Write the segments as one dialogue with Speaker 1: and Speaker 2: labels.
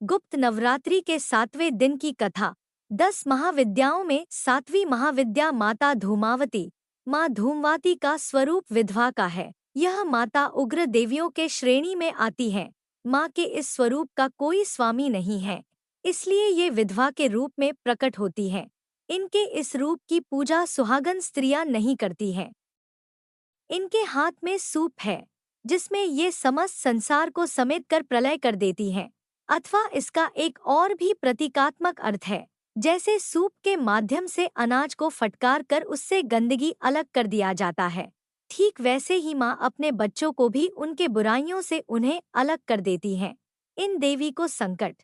Speaker 1: गुप्त नवरात्रि के 7वें दिन की कथा। 10 महाविद्याओं में 7वीं महाविद्या माता धूमावती, माँ धूमवती का स्वरूप विधवा का है। यह माता उग्र देवियों के श्रेणी में आती है। माँ के इस स्वरूप का कोई स्वामी नहीं है, इसलिए ये विधवा के रूप में प्रकट होती है। इनके इस रूप की पूजा सुहागन स्त्रियां नहीं करती हैं। इनके हाथ में सूप है, जिसमें ये समस्त संसार को समेट कर प्रलय कर देती हैं। अथवा इसका एक और भी प्रतीकात्मक अर्थ है, जैसे सूप के माध्यम से अनाज को फटकार कर उससे गंदगी अलग कर दिया जाता है, ठीक वैसे ही माँ अपने बच्चों को भी उनके बुराइयों से उन्हें अलग कर देती है। इन देवी को संकट,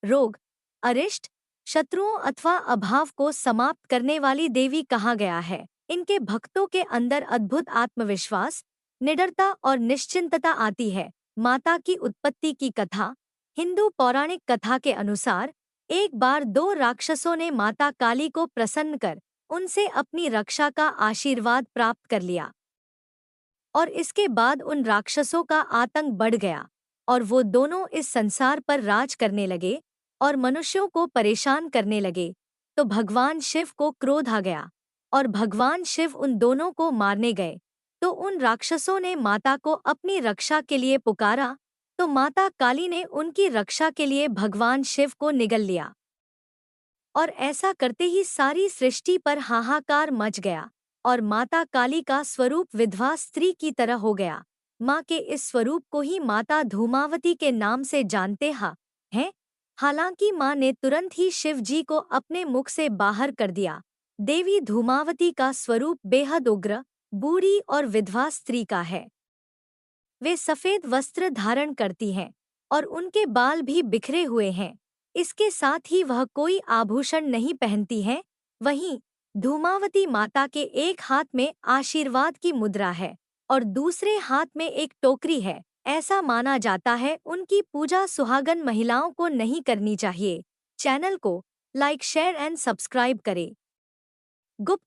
Speaker 1: रोग, अरिष्ट, शत्रुओं अथवा अभाव को समाप्त करने वाली देवी कहा गया है। इनके भक्तों के अंदर अद्भुत आत्मविश्वास, निडरता और निश्चिंतता आती है। माता की उत्पत्ति की कथा। हिंदू पौराणिक कथा के अनुसार एक बार 2 राक्षसों ने माता काली को प्रसन्न कर उनसे अपनी रक्षा का आशीर्वाद प्राप्त कर लिया, और इसके बाद उन राक्षसों का आतंक बढ़ गया और वो दोनों इस संसार पर राज करने लगे और मनुष्यों को परेशान करने लगे। तो भगवान शिव को क्रोध आ गया और भगवान शिव उन दोनों को मारने गए। तो उन राक्षसों ने माता को अपनी रक्षा के लिए पुकारा, तो माता काली ने उनकी रक्षा के लिए भगवान शिव को निगल लिया, और ऐसा करते ही सारी सृष्टि पर हाहाकार मच गया और माता काली का स्वरूप विधवा स्त्री की तरह हो गया। माँ के इस स्वरूप को ही माता धूमावती के नाम से जानते हैं। हालांकि माँ ने तुरंत ही शिव जी को अपने मुख से बाहर कर दिया। देवी धूमावती का स्वरूप बेहद उग्र, बूढ़ी और विधवा स्त्री का है। वे सफेद वस्त्र धारण करती हैं और उनके बाल भी बिखरे हुए हैं। इसके साथ ही वह कोई आभूषण नहीं पहनती हैं। वहीं धूमावती माता के एक हाथ में आशीर्वाद की मुद्रा है और दूसरे हाथ में एक टोकरी है। ऐसा माना जाता है उनकी पूजा सुहागन महिलाओं को नहीं करनी चाहिए। चैनल को लाइक, शेयर एंड सब्सक्राइब करें। गुप्त